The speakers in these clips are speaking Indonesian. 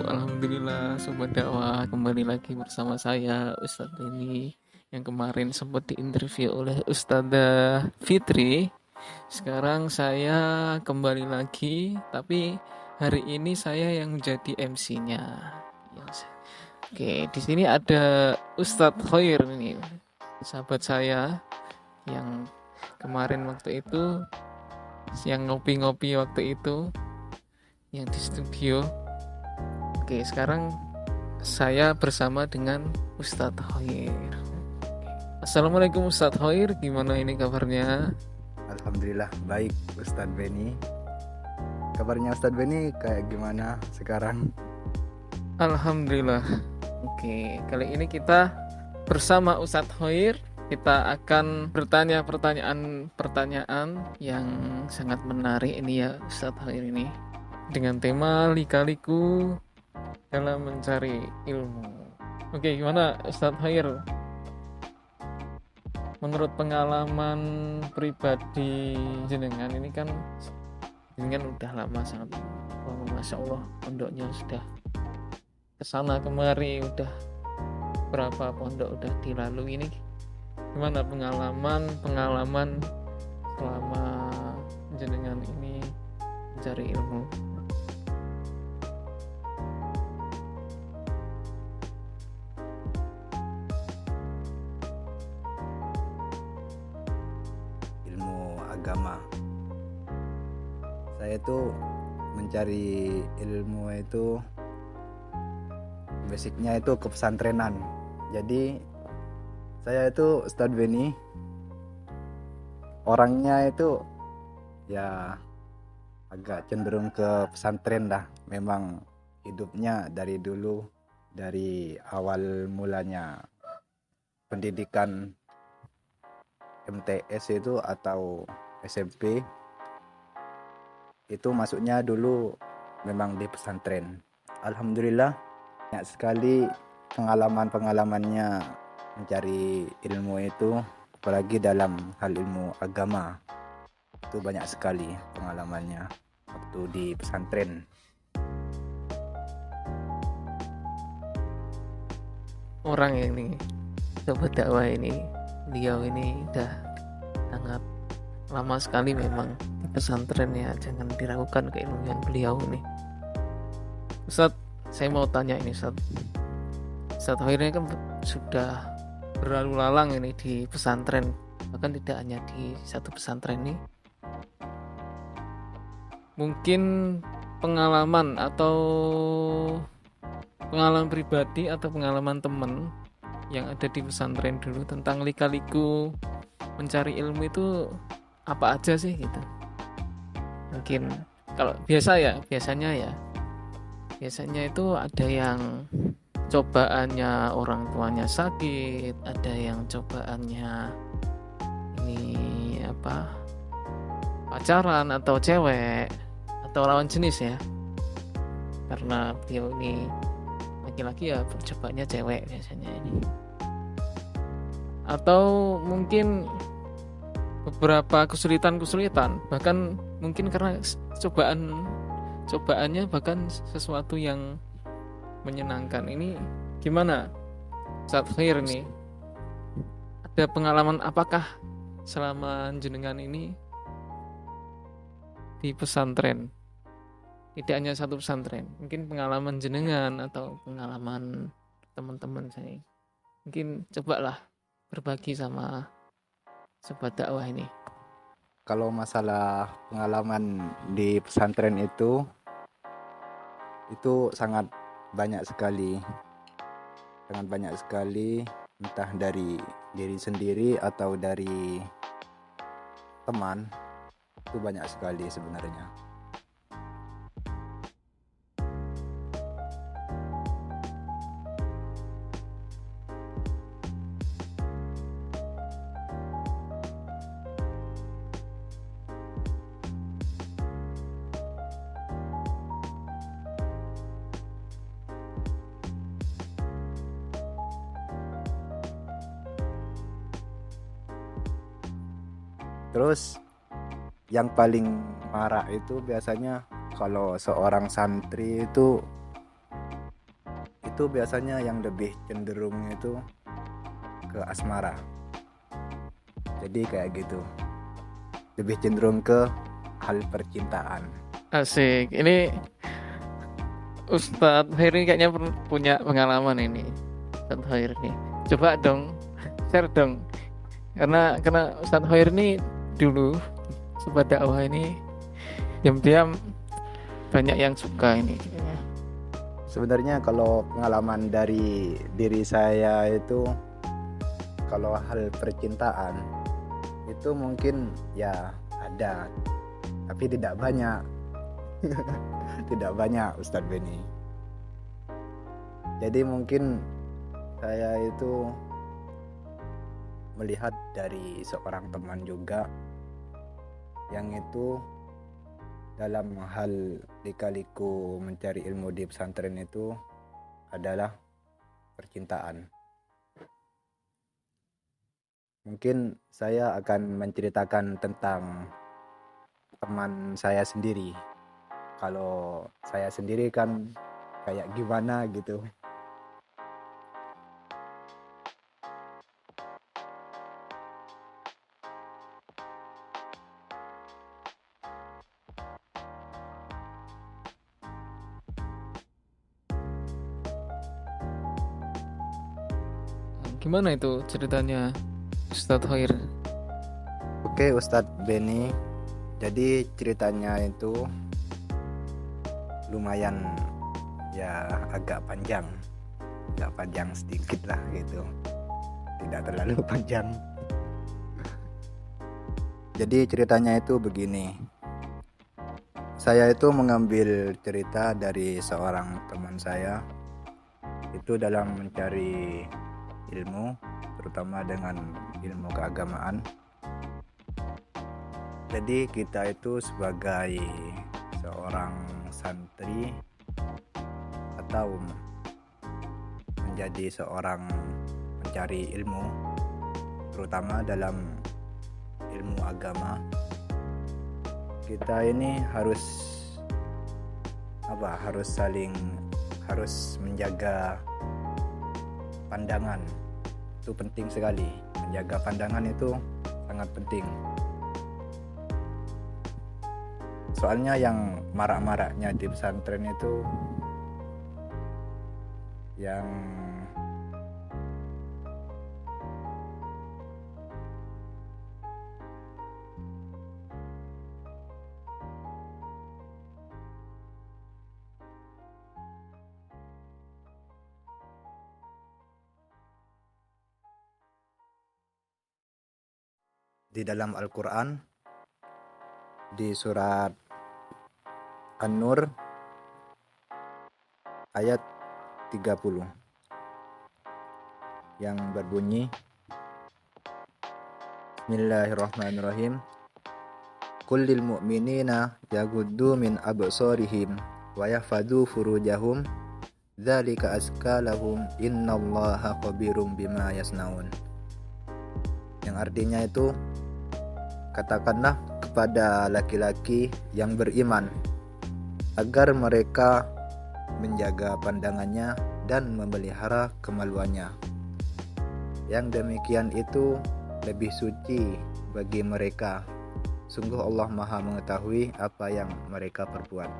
Alhamdulillah Sobat Dakwah kembali lagi bersama saya Ustadz ini yang kemarin sempat diinterview oleh Ustadzah Fitri. Sekarang saya kembali lagi, tapi hari ini saya yang menjadi MC-nya. Yes. Oke, di sini ada Ustadz Khair ini, sahabat saya yang kemarin waktu itu, yang ngopi-ngopi waktu itu, yang di studio. Oke, sekarang saya bersama dengan Ustadz Khair. Assalamualaikum Ustadz Khair, gimana ini kabarnya? Alhamdulillah baik Ustadz Beni. Kabarnya Ustadz Beni kayak gimana sekarang? Alhamdulillah. Oke, kali ini kita bersama Ustadz Khair. Kita akan bertanya pertanyaan yang sangat menarik ini ya Ustadz Khair ini. Dengan tema lika-liku dalam mencari ilmu. Oke, gimana Ustadz Khair? Menurut pengalaman pribadi jenengan ini kan jenengan udah lama sangat, masya Allah pondoknya sudah kesana kemari, udah berapa pondok udah dilalui ini. Gimana pengalaman selama jenengan ini mencari ilmu? Agama. Saya tuh mencari ilmu itu basicnya itu ke pesantrenan. Jadi saya itu Ustadz Beni orangnya itu ya agak cenderung ke pesantren dah. Memang hidupnya dari dulu, dari awal mulanya pendidikan MTS itu atau SMP itu masuknya dulu memang di pesantren. Alhamdulillah banyak sekali pengalamannya mencari ilmu itu, apalagi dalam hal ilmu agama. Itu banyak sekali pengalamannya waktu di pesantren. Orang yang ini sobat dakwah ini, beliau ini udah sangat lama sekali memang di pesantren ya, jangan diragukan keilmuan beliau nih. Ustadz, saya mau tanya ini Ustadz akhirnya kan sudah berlalu lalang ini di pesantren, bahkan tidak hanya di satu pesantren nih. Mungkin pengalaman pribadi atau pengalaman teman yang ada di pesantren dulu tentang lika-liku mencari ilmu itu apa aja sih gitu. Mungkin kalau biasanya itu ada yang cobaannya orang tuanya sakit, ada yang cobaannya ini pacaran atau cewek atau lawan jenis ya, karena beliau ini laki-laki ya percobaannya cewek biasanya ini, atau mungkin beberapa kesulitan, bahkan mungkin karena cobaannya bahkan sesuatu yang menyenangkan. Ini gimana Ustadz Khair nih? Ada pengalaman apakah selama jenengan ini di pesantren? Tidak hanya satu pesantren, mungkin pengalaman jenengan atau pengalaman teman-teman saya. Mungkin cobalah berbagi sama sobat dakwah ini. Kalau masalah pengalaman di pesantren itu sangat banyak sekali, entah dari diri sendiri atau dari teman, itu banyak sekali sebenarnya. Terus yang paling marak itu biasanya kalau seorang santri itu itu biasanya yang lebih cenderung itu ke asmara. Jadi kayak gitu, lebih cenderung ke hal percintaan. Asik. Ini Ustadz Heri kayaknya punya pengalaman ini. Ustadz Heri nih. Coba dong, share dong. Karena Ustadz Heri ini dulu sobat dakwah ini diam-diam banyak yang suka ini. Sebenarnya kalau pengalaman dari diri saya itu, kalau hal percintaan itu mungkin ya ada, tapi tidak banyak. Tidak banyak Ustadz Beni. Jadi mungkin saya itu melihat dari seorang teman juga yang itu dalam hal lika-liku mencari ilmu di pesantren itu adalah percintaan. Mungkin saya akan menceritakan tentang teman saya sendiri. Kalau saya sendiri kan kayak gimana gitu. Gimana itu ceritanya Ustadz Hoir? Oke Ustadz Beni, jadi ceritanya itu lumayan ya agak panjang sedikit lah gitu, tidak terlalu panjang. Jadi ceritanya itu begini, saya itu mengambil cerita dari seorang teman saya itu dalam mencari ilmu, terutama dengan ilmu keagamaan. Jadi kita itu sebagai seorang santri atau menjadi seorang pencari ilmu, terutama dalam ilmu agama, kita ini harus menjaga pandangan. Itu penting sekali. Menjaga pandangan itu sangat penting. Soalnya yang marak-maraknya di pesantren itu yang di dalam Al-Quran, di surat An-Nur ayat 30 yang berbunyi, Bismillahirrahmanirrahim, Kullil mu'minina yaghuddu min absarihim wa yahfadhu furujahum dzalika azka lahum innallaha khabirum bima yasnaun. Yang artinya itu, katakanlah kepada laki-laki yang beriman agar mereka menjaga pandangannya dan memelihara kemaluannya. Yang demikian itu lebih suci bagi mereka. Sungguh Allah Maha mengetahui apa yang mereka perbuat.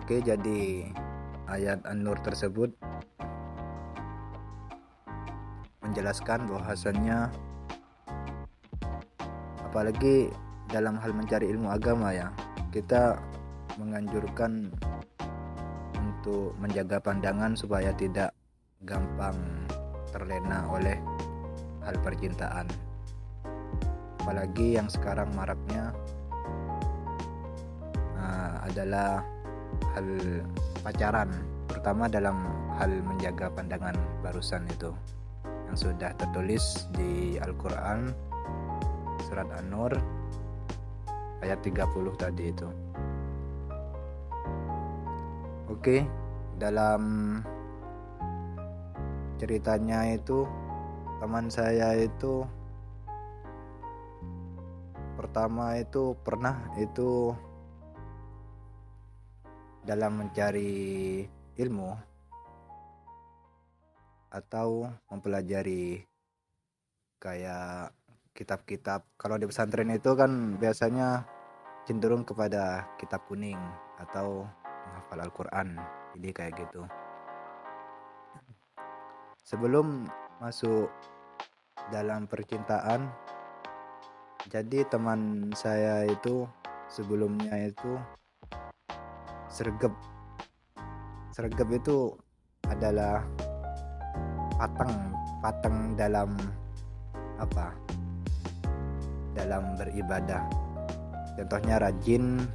Oke, jadi ayat An-Nur tersebut menjelaskan bahwasannya apalagi dalam hal mencari ilmu agama ya, kita menganjurkan untuk menjaga pandangan supaya tidak gampang terlena oleh hal percintaan. Apalagi yang sekarang maraknya adalah hal pacaran, terutama dalam hal menjaga pandangan barusan itu yang sudah tertulis di Al-Quran surat An-Nur ayat 30 tadi itu. Oke, dalam ceritanya itu teman saya itu pertama itu pernah itu dalam mencari ilmu atau mempelajari kayak kitab-kitab. Kalau di pesantren itu kan biasanya cenderung kepada kitab kuning atau menghafal Al-Quran. Jadi kayak gitu. Sebelum masuk dalam percintaan, jadi teman saya itu sebelumnya itu sergap. Sergap itu adalah patang dalam apa? Dalam beribadah. Contohnya rajin,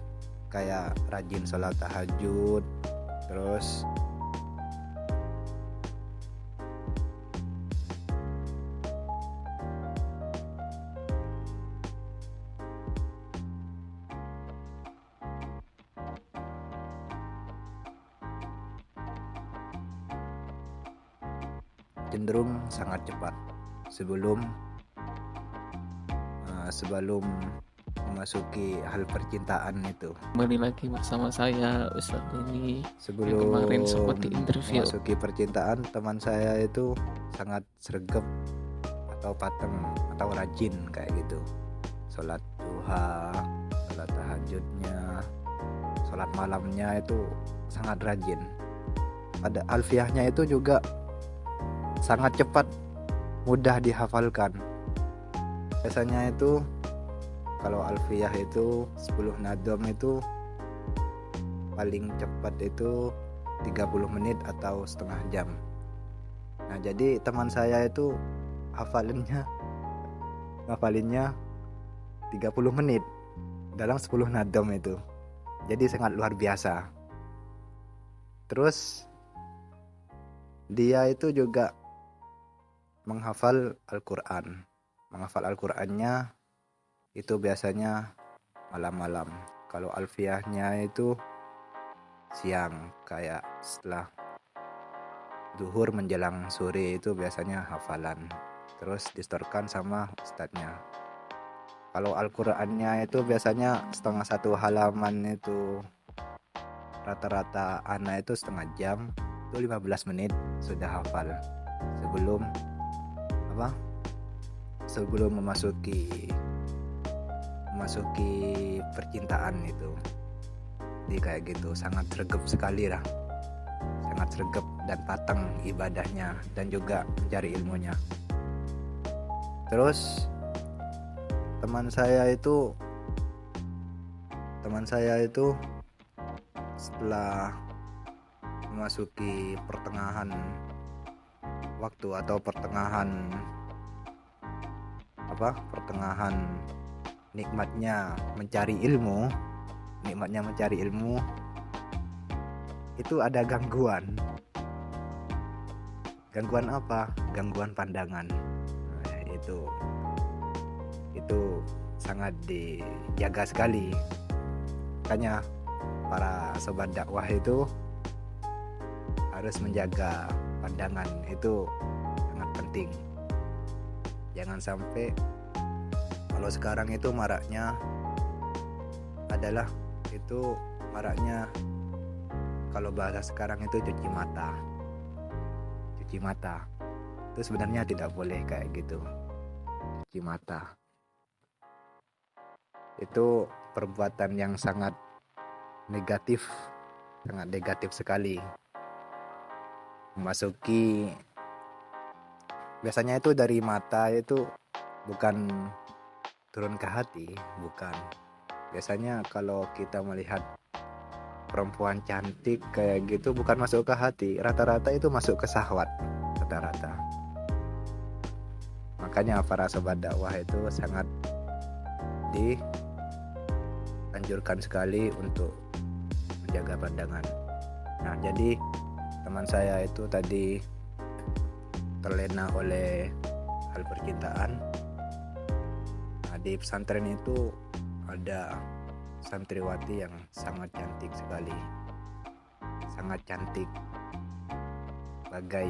kayak rajin sholat tahajud, terus cenderung sangat cepat sebelum memasuki hal percintaan itu. Kembali lagi bersama saya Ustadz ini yang Sebelum kemarin sempat di interview. memasuki percintaan, teman saya itu sangat sregep atau pateng atau rajin kayak gitu. Sholat duha, sholat tahajudnya, sholat malamnya itu sangat rajin. Pada alfiahnya itu juga sangat cepat, mudah dihafalkan. Biasanya itu kalau alfiyah itu 10 nadom itu paling cepat itu 30 menit atau setengah jam. Nah, jadi teman saya itu hafalinnya 30 menit dalam 10 nadom itu. Jadi sangat luar biasa. Terus dia itu juga menghafal Al-Quran. Menghafal Al-Qurannya itu biasanya malam-malam. Kalau alfiyahnya itu siang, kayak setelah zuhur menjelang sore itu biasanya hafalan. Terus distorkan sama ustadznya. Kalau Al-Qurannya itu biasanya setengah satu halaman itu rata-rata anak itu setengah jam, itu 15 menit sudah hafal. Sebelum memasuki percintaan itu. Jadi kayak gitu, sangat sregep sekali lah. Sangat sregep dan patang ibadahnya dan juga mencari ilmunya. Terus teman saya itu setelah memasuki pertengahan waktu atau pertengahan nikmatnya mencari ilmu itu ada gangguan apa? Gangguan pandangan. Nah, itu sangat dijaga sekali. Makanya para sobat dakwah itu harus menjaga pandangan, itu sangat penting. Jangan sampai, kalau sekarang itu maraknya kalau bahasa sekarang itu cuci mata. Itu sebenarnya tidak boleh kayak gitu. Cuci mata itu perbuatan yang sangat negatif sekali. Memasuki, biasanya itu dari mata itu bukan turun ke hati, bukan. Biasanya kalau kita melihat perempuan cantik kayak gitu bukan masuk ke hati, rata-rata itu masuk ke syahwat, rata-rata. Makanya para sobat dakwah itu sangat dianjurkan sekali untuk menjaga pandangan. Nah, jadi teman saya itu tadi terlena oleh hal percintaan. Nah, di pesantren itu ada santriwati yang sangat cantik sekali, sangat cantik, bagai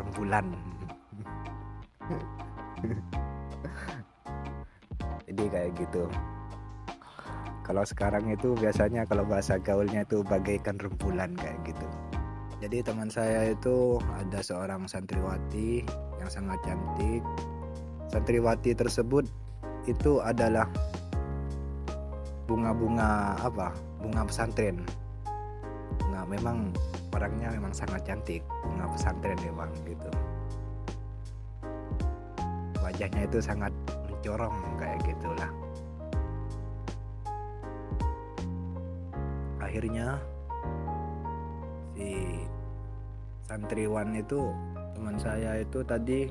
rembulan. Jadi kayak gitu. Kalau sekarang itu biasanya kalau bahasa gaulnya itu bagaikan rembulan kayak gitu. Jadi teman saya itu ada seorang santriwati yang sangat cantik. Santriwati tersebut itu adalah bunga-bunga apa? Bunga pesantren. Nah, memang orangnya memang sangat cantik, bunga pesantren memang gitu. Wajahnya itu sangat mencorong kayak gitulah. Akhirnya si santriwan itu, teman saya itu tadi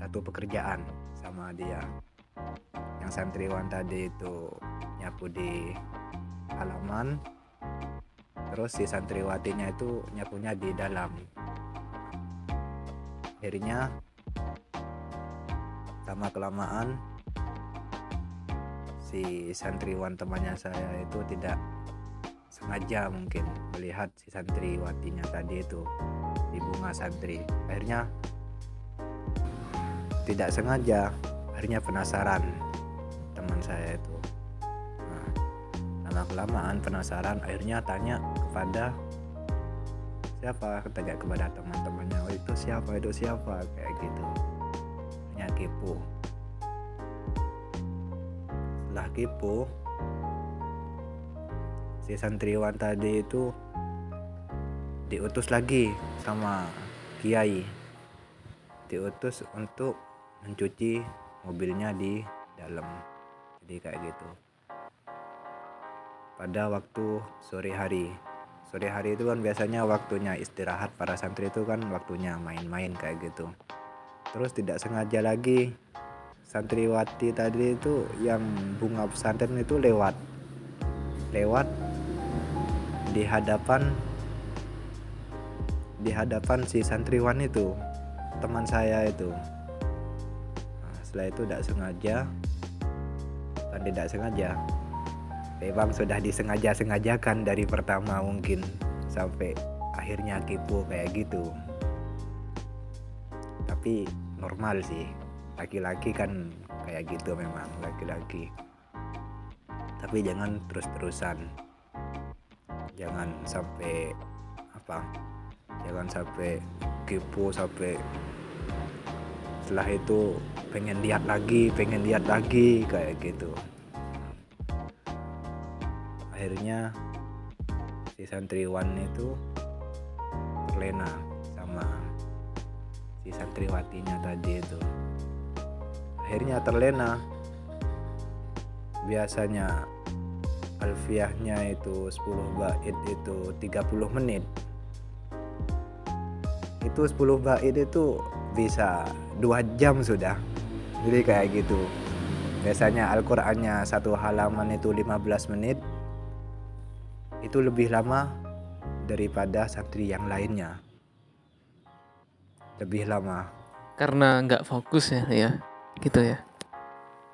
satu pekerjaan sama dia. Yang santriwan tadi itu nyapu di halaman, terus si santriwatinya itu nyapunya di dalam. Akhirnya lama kelamaan si santriwan temannya saya itu tidak sengaja mungkin melihat si santriwatinya tadi itu di bunga santri. Akhirnya tidak sengaja, akhirnya penasaran teman saya itu. Nah, lama kelamaan penasaran, akhirnya tanya kepada teman-temannya, oh itu siapa kayak gitu. Hanya kepo. Setelah kepo, si santriwan tadi itu diutus lagi sama kiai, diutus untuk mencuci mobilnya di dalam. Jadi kayak gitu. Pada waktu sore hari itu kan biasanya waktunya istirahat para santri, itu kan waktunya main-main kayak gitu. Terus tidak sengaja lagi santriwati tadi itu yang bunga pesantren itu lewat di hadapan si santriwan itu, teman saya itu. Nah, setelah itu tidak sengaja, memang sudah disengaja-sengajakan dari pertama mungkin, sampai akhirnya kepo kayak gitu. Tapi normal sih, laki-laki kan kayak gitu, memang laki-laki. Tapi jangan terus-terusan, jangan sampai kepo sampai setelah itu pengen lihat lagi kayak gitu. Akhirnya si santriwan itu terlena sama si santriwatinya tadi itu. Akhirnya terlena. Biasanya alfiahnya itu 10 bait itu 30 menit. Itu 10 bait itu bisa 2 jam sudah. Jadi kayak gitu. Biasanya Al-Qur'annya satu halaman itu 15 menit. Itu lebih lama daripada santri yang lainnya. Lebih lama. Karena nggak fokus ya, gitu ya.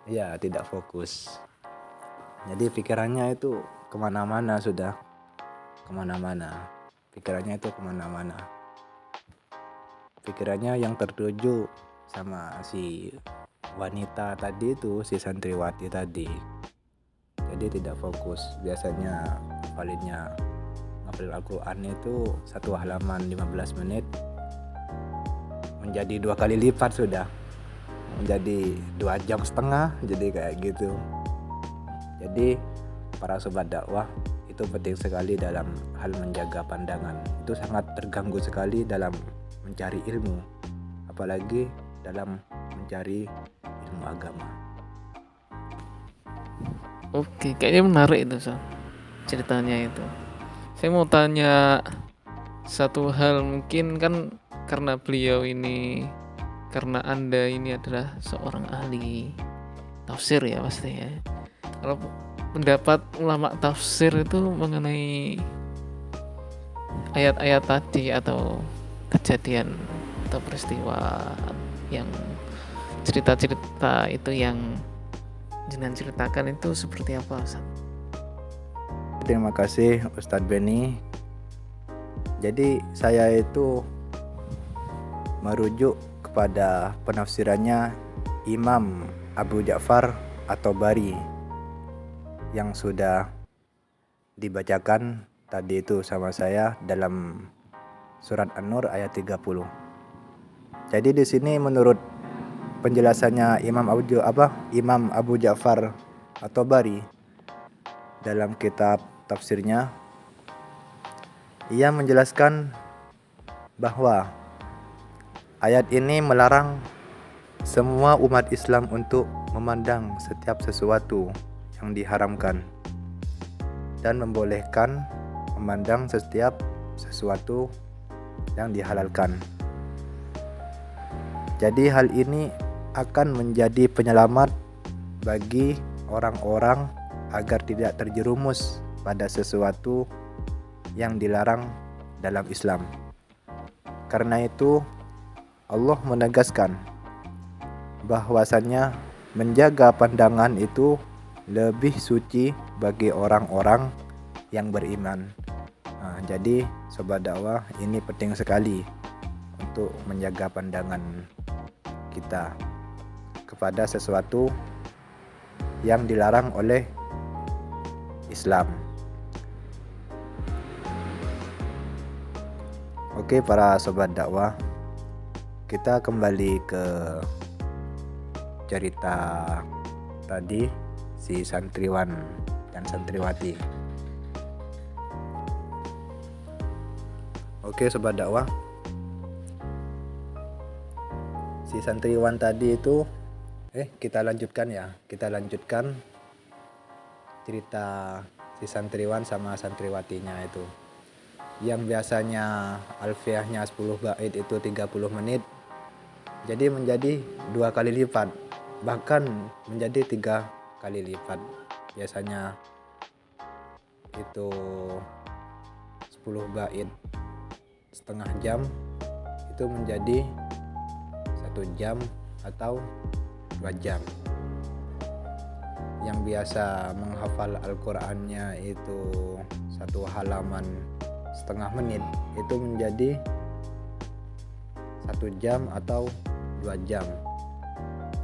Ya, tidak fokus. Jadi pikirannya itu kemana-mana sudah. Pikirannya itu kemana-mana. Pikirannya yang tertuju sama si wanita tadi itu, si santriwati tadi. Jadi tidak fokus. Biasanya ngapalin Al-Quran itu satu halaman 15 menit menjadi 2 kali lipat sudah, menjadi 2,5 jam. Jadi kayak gitu. Jadi para sobat dakwah itu penting sekali dalam hal menjaga pandangan. Itu sangat terganggu sekali dalam mencari ilmu, apalagi dalam mencari ilmu agama. Oke, kayaknya menarik itu, San, ceritanya itu. Saya mau tanya satu hal, mungkin kan karena beliau ini, karena Anda ini adalah seorang ahli tafsir ya pasti ya. Kalau pendapat ulama tafsir itu mengenai ayat-ayat tadi atau kejadian atau peristiwa yang cerita-cerita itu yang jenengan ceritakan itu seperti apa, San? Terima kasih Ustadz Beni. Jadi saya itu merujuk kepada penafsirannya Imam Abu Ja'far atau Bari yang sudah dibacakan tadi itu sama saya dalam surat An-Nur ayat 30. Jadi di sini menurut penjelasannya Imam Abu Ja'far atau Bari dalam kitab tafsirnya, ia menjelaskan bahwa ayat ini melarang semua umat Islam untuk memandang setiap sesuatu yang diharamkan dan membolehkan memandang setiap sesuatu yang dihalalkan. Jadi hal ini akan menjadi penyelamat bagi orang-orang agar tidak terjerumus pada sesuatu yang dilarang dalam Islam. Karena itu Allah menegaskan bahwasannya menjaga pandangan itu lebih suci bagi orang-orang yang beriman. Jadi sobat dakwah, ini penting sekali untuk menjaga pandangan kita kepada sesuatu yang dilarang oleh Islam. Oke para sobat dakwah, kita kembali ke cerita tadi si santriwan dan santriwati. Oke sobat dakwah, si santriwan tadi itu kita lanjutkan cerita si santriwan sama santriwatinya itu. Yang biasanya alfiahnya 10 bait itu 30 menit, jadi menjadi 2 kali lipat, bahkan menjadi 3 kali lipat. Biasanya itu 10 bait setengah jam, itu menjadi 1 jam atau 2 jam. Yang biasa menghafal Al-Qur'annya itu 1 halaman setengah menit, itu menjadi 1 jam atau 2 jam,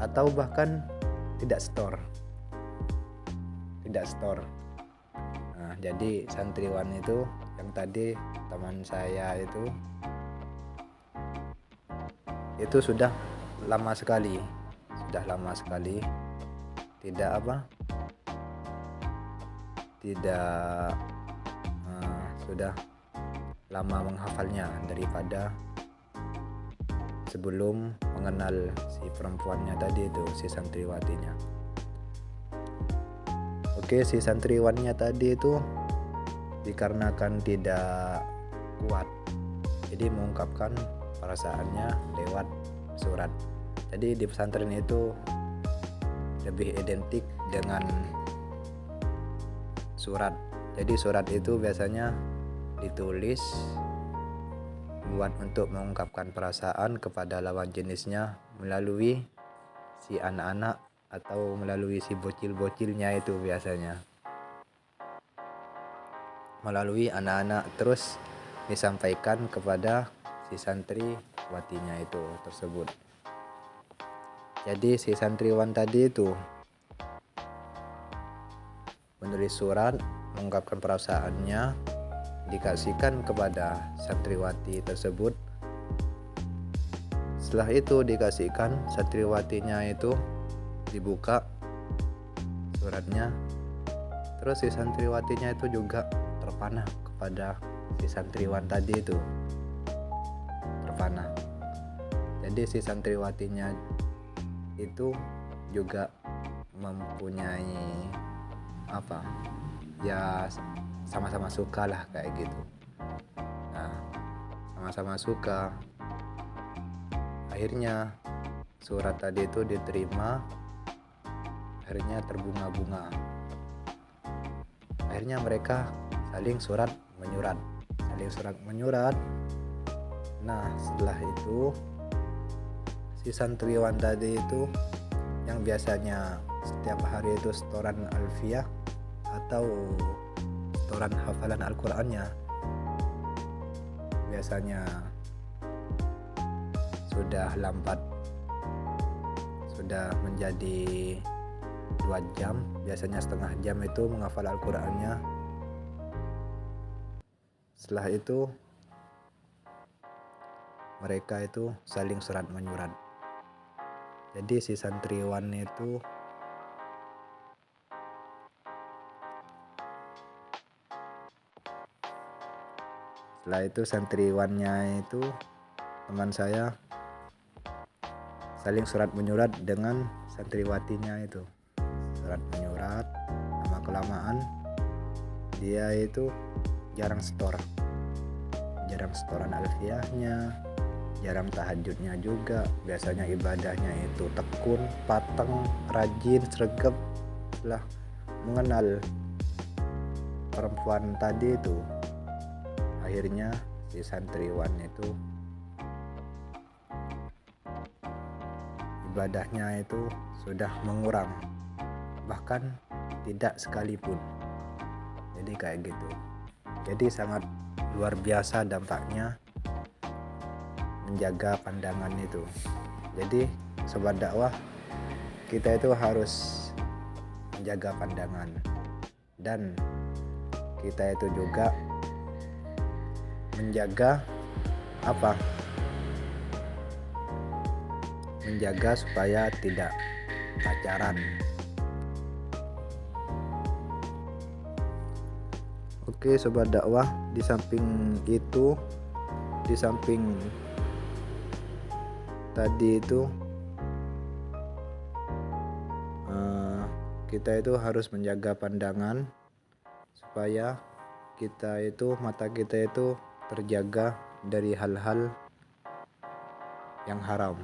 atau bahkan tidak setor. Jadi santriwan itu yang tadi teman saya itu sudah lama sekali sudah lama menghafalnya daripada sebelum mengenal si perempuannya tadi itu, si santriwatinya. Oke, si santriwannya tadi itu dikarenakan tidak kuat, jadi mengungkapkan perasaannya lewat surat. Jadi di pesantren itu lebih identik dengan surat. Jadi surat itu biasanya ditulis buat untuk mengungkapkan perasaan kepada lawan jenisnya melalui si anak-anak atau melalui si bocil-bocilnya itu, biasanya melalui anak-anak, terus disampaikan kepada si santriwatinya itu tersebut. Jadi si santriwan tadi itu menulis surat mengungkapkan perasaannya, dikasihkan kepada santriwati tersebut. Setelah itu dikasihkan, santriwatinya itu dibuka suratnya, terus si santriwatinya itu juga terpanah kepada si santriwan tadi itu, terpanah. Jadi si santriwatinya itu juga mempunyai apa ya, sama-sama suka lah kayak gitu. Nah, sama-sama suka, akhirnya surat tadi itu diterima, akhirnya terbunga-bunga, akhirnya mereka saling surat menyurat. Nah, setelah itu si santriwan tadi itu yang biasanya setiap hari itu setoran alfiah atau setoran hafalan Al-Qur'annya, biasanya sudah lambat, sudah menjadi 2 jam, biasanya setengah jam itu menghafal Al-Qur'annya. Setelah itu mereka itu saling surat menyurat. Jadi si santriwan itu setelah itu santriwannya itu teman saya saling surat menyurat dengan santriwatinya itu. Surat menyurat, lama kelamaan dia itu jarang setoran alfiahnya, jarang tahajudnya juga. Biasanya ibadahnya itu tekun, pateng, rajin, sregep. Setelah mengenal perempuan tadi itu, akhirnya si santriwan itu ibadahnya itu sudah mengurang, bahkan tidak sekalipun. Jadi kayak gitu. Jadi sangat luar biasa dampaknya menjaga pandangan itu. Jadi sobat dakwah, kita itu harus menjaga pandangan, dan kita itu juga menjaga menjaga supaya tidak pacaran. Oke sobat dakwah, di samping tadi itu kita itu harus menjaga pandangan supaya mata kita itu terjaga dari hal-hal yang haram.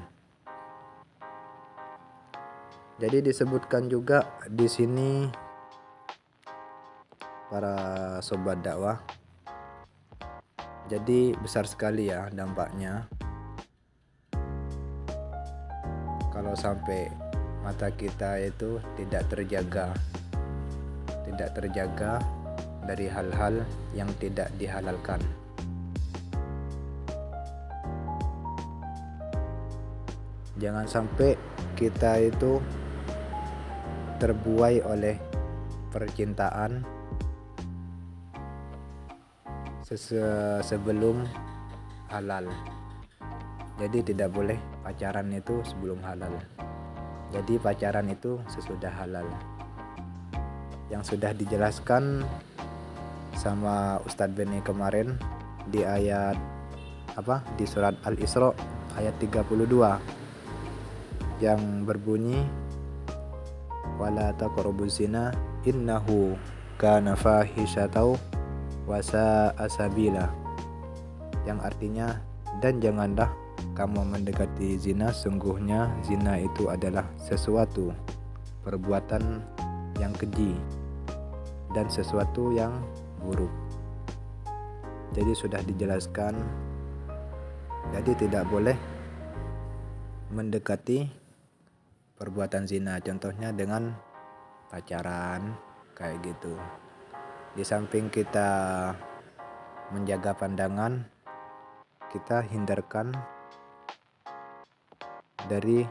Jadi disebutkan juga di sini para sobat dakwah. Jadi besar sekali ya dampaknya kalau sampai mata kita itu tidak terjaga dari hal-hal yang tidak dihalalkan. Jangan sampai kita itu terbuai oleh percintaan sebelum halal. Jadi tidak boleh pacaran itu sebelum halal. Jadi pacaran itu sesudah halal. Yang sudah dijelaskan sama Ustadz Beni kemarin di ayat di surat Al-Isra ayat 32 yang berbunyi wala taqrabuz zina innahu kana fahisyatan wa sa'a sabila, yang artinya dan janganlah kamu mendekati zina, sungguhnya zina itu adalah sesuatu perbuatan yang keji dan sesuatu yang buruk. Jadi sudah dijelaskan, jadi tidak boleh mendekati perbuatan zina, contohnya dengan pacaran kayak gitu. Di samping kita menjaga pandangan, kita hindarkan dari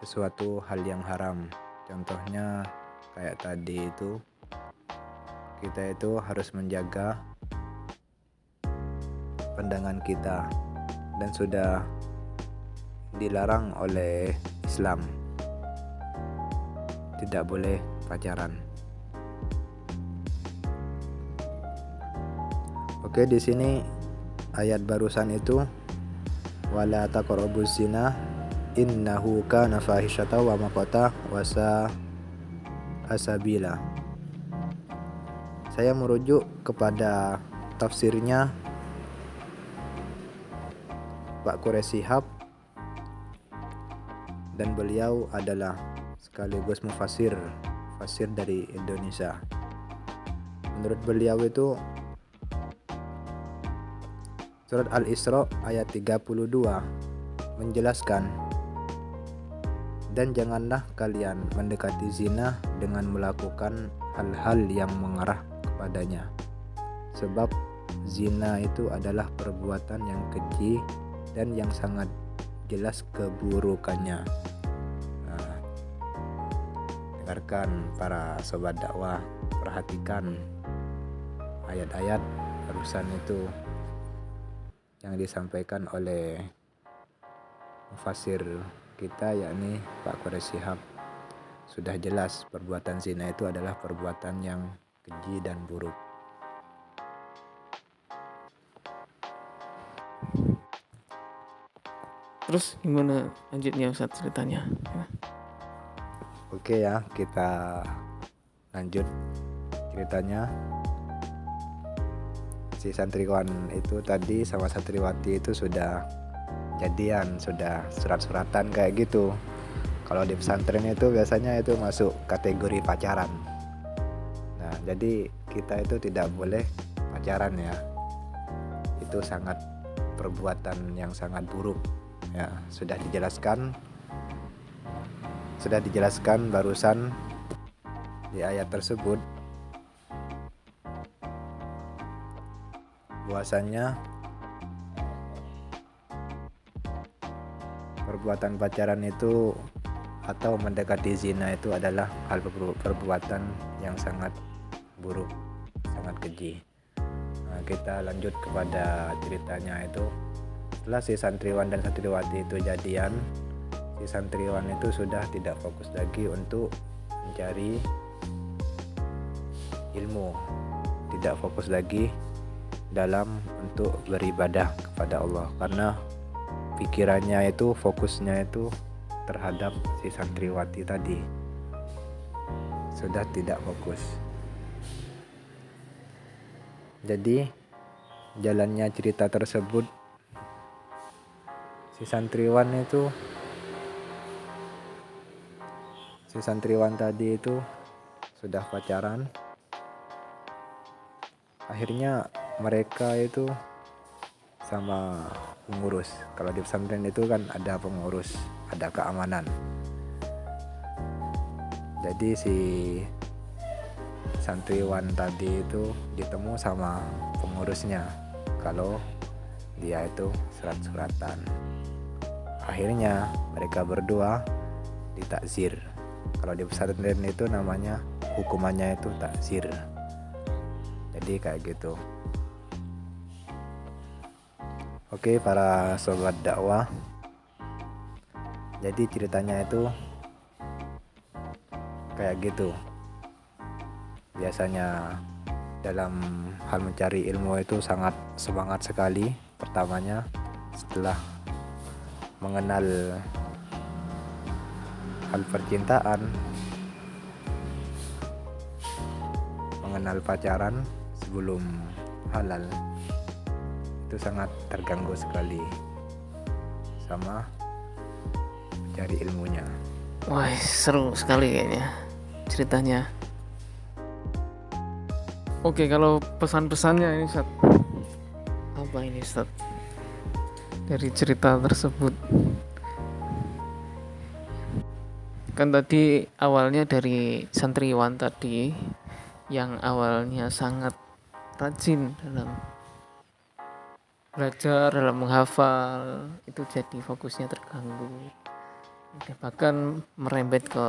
sesuatu hal yang haram. Contohnya kayak tadi itu, kita itu harus menjaga pandangan kita, dan sudah dilarang oleh Islam. Tidak boleh pacaran. Oke, di sini ayat barusan itu wala taqrabuz zina innahu kana fahisyatan wa maqata wa sa'a sabila. Saya merujuk kepada tafsirnya Pak Quraish Shihab, dan beliau adalah sekaligus fasir dari Indonesia. Menurut beliau itu surat Al-Isra ayat 32 menjelaskan, dan janganlah kalian mendekati zina dengan melakukan hal-hal yang mengarah kepadanya, sebab zina itu adalah perbuatan yang keji dan yang sangat jelas keburukannya. Nah, dengarkan para sobat dakwah, perhatikan ayat-ayat barusan itu yang disampaikan oleh mufassir kita, yakni Pak Quraish Shihab. Sudah jelas perbuatan zina itu adalah perbuatan yang keji dan buruk. Terus gimana lanjutnya Ustaz ceritanya? Oke ya, kita lanjut ceritanya. Si santriwan itu tadi sama santriwati itu sudah jadian, sudah surat-suratan kayak gitu. Kalau di pesantren itu biasanya itu masuk kategori pacaran. Nah, jadi kita itu tidak boleh pacaran ya. Itu sangat perbuatan yang sangat buruk. Ya, sudah dijelaskan barusan di ayat tersebut bahwasanya perbuatan pacaran itu atau mendekati zina itu adalah hal perbuatan yang sangat buruk, sangat keji. Nah, kita lanjut kepada ceritanya itu. Setelah si santriwan dan santriwati itu jadian, si santriwan itu sudah tidak fokus lagi untuk mencari ilmu, tidak fokus lagi dalam untuk beribadah kepada Allah, karena pikirannya itu, fokusnya itu terhadap si santriwati tadi, sudah tidak fokus. Jadi jalannya cerita tersebut, si santriwan tadi itu sudah pacaran. Akhirnya mereka itu sama pengurus. Kalau di pesantren itu kan ada pengurus, ada keamanan. Jadi si santriwan tadi itu ditemu sama pengurusnya kalau dia itu surat-suratan. Akhirnya mereka berdua ditakzir. Kalau di pesantren itu namanya, hukumannya itu takzir. Jadi kayak gitu. Oke, para sobat dakwah, jadi ceritanya itu kayak gitu. Biasanya dalam hal mencari ilmu itu sangat semangat sekali. Pertamanya setelah mengenal hal percintaan, mengenal pacaran sebelum halal, itu sangat terganggu sekali sama mencari ilmunya. Wah, seru sekali kayaknya ceritanya. Oke, kalau pesan-pesannya ini Ustaz, apa ini Ustaz dari cerita tersebut? Kan tadi awalnya dari santriwan tadi yang awalnya sangat rajin dalam belajar, dalam menghafal, itu jadi fokusnya terganggu, bahkan merembet ke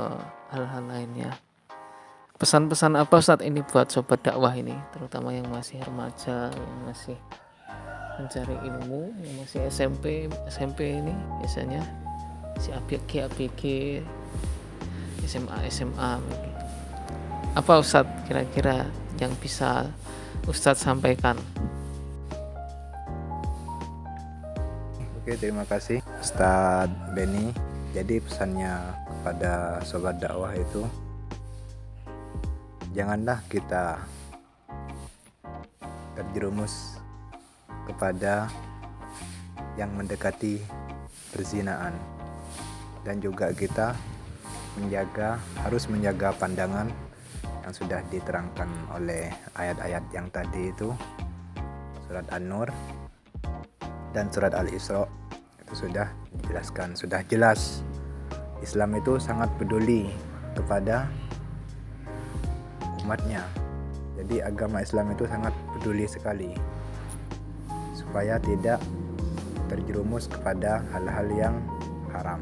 hal-hal lainnya. Pesan-pesan apa saat ini buat sobat dakwah ini, terutama yang masih remaja, yang masih mencari ilmu, yang masih SMP ini biasanya si ABG, SMA begitu. Apa Ustadz kira-kira yang bisa Ustadz sampaikan? Oke, terima kasih Ustadz Benny. Jadi pesannya kepada sobat dakwah itu, janganlah kita terjerumus kepada yang mendekati perzinaan, dan juga kita harus menjaga pandangan yang sudah diterangkan oleh ayat-ayat yang tadi itu, surat An-Nur dan surat Al-Isra. Itu sudah dijelaskan, sudah jelas Islam itu sangat peduli kepada umatnya. Jadi agama Islam itu sangat peduli sekali supaya tidak terjerumus kepada hal-hal yang haram.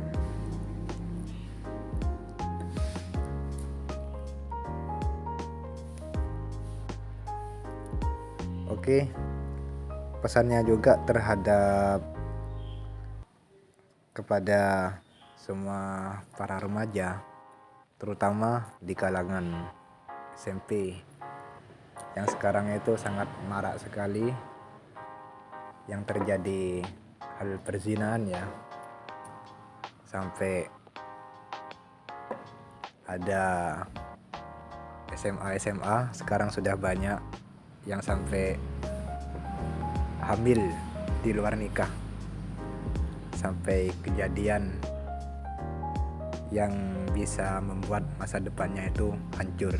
Oke, pesannya juga kepada semua para remaja, terutama di kalangan SMP yang sekarang itu sangat marak sekali yang terjadi hal perzinahan ya, sampai ada SMA sekarang sudah banyak yang sampai hamil di luar nikah, sampai kejadian yang bisa membuat masa depannya itu hancur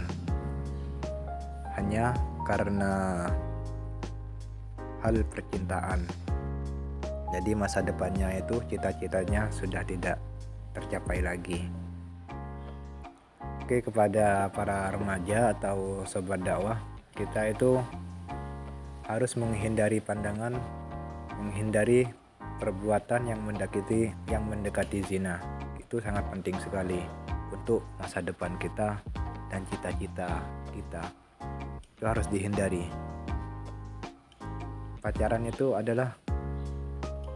hanya karena hal percintaan. Jadi masa depannya itu, cita-citanya sudah tidak tercapai lagi. Oke, kepada para remaja atau sobat dakwah, kita itu harus menghindari pandangan, menghindari perbuatan yang mendekati zina. Itu sangat penting sekali untuk masa depan kita dan cita-cita kita. Itu harus dihindari. Pacaran itu adalah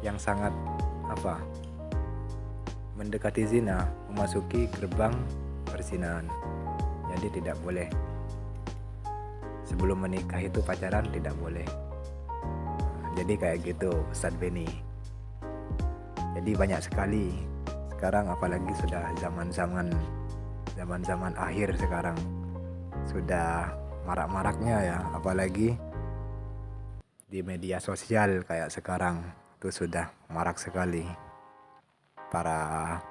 yang sangat mendekati zina, memasuki gerbang perzinahan. Jadi tidak boleh. Sebelum menikah itu pacaran tidak boleh. Jadi kayak gitu Ustadz Beni. Jadi banyak sekali sekarang, apalagi sudah zaman-zaman akhir sekarang, sudah marak-maraknya ya, apalagi di media sosial kayak sekarang itu sudah marak sekali para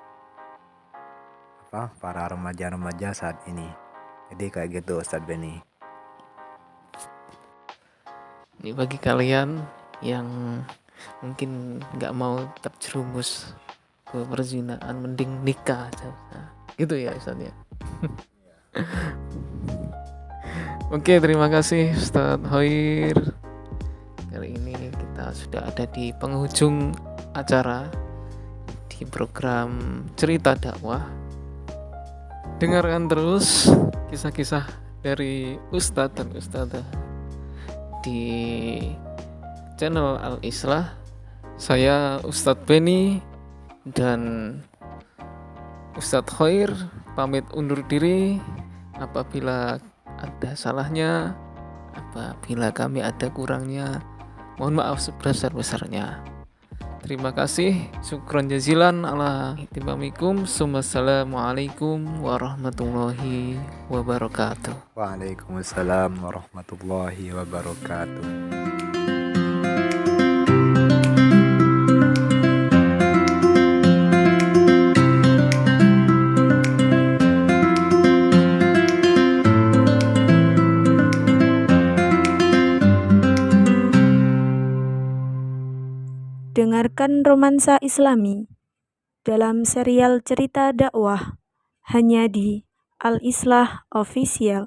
remaja-remaja saat ini. Jadi kayak gitu Ustadz Beni. Ini bagi kalian yang mungkin nggak mau terjerumus ke perzinahan, mending nikah aja. Nah, gitu ya Ustaz ya. Oke, terima kasih Ustadz Hoir. Kali ini kita sudah ada di penghujung acara di program Cerita Dakwah. Dengarkan terus kisah-kisah dari Ustadz dan Ustadzah di channel Al-Islah. Saya Ustadz Beni dan Ustadz Hoir pamit undur diri. Apabila ada salahnya, apabila kami ada kurangnya, mohon maaf sebesar-besarnya. Terima kasih. Syukron jazilan ala ihtimamikum. Assalamualaikum warahmatullahi wabarakatuh. Waalaikumsalam warahmatullahi wabarakatuh. Dengarkan romansa Islami dalam serial Cerita Dakwah hanya di Al-Islah Official.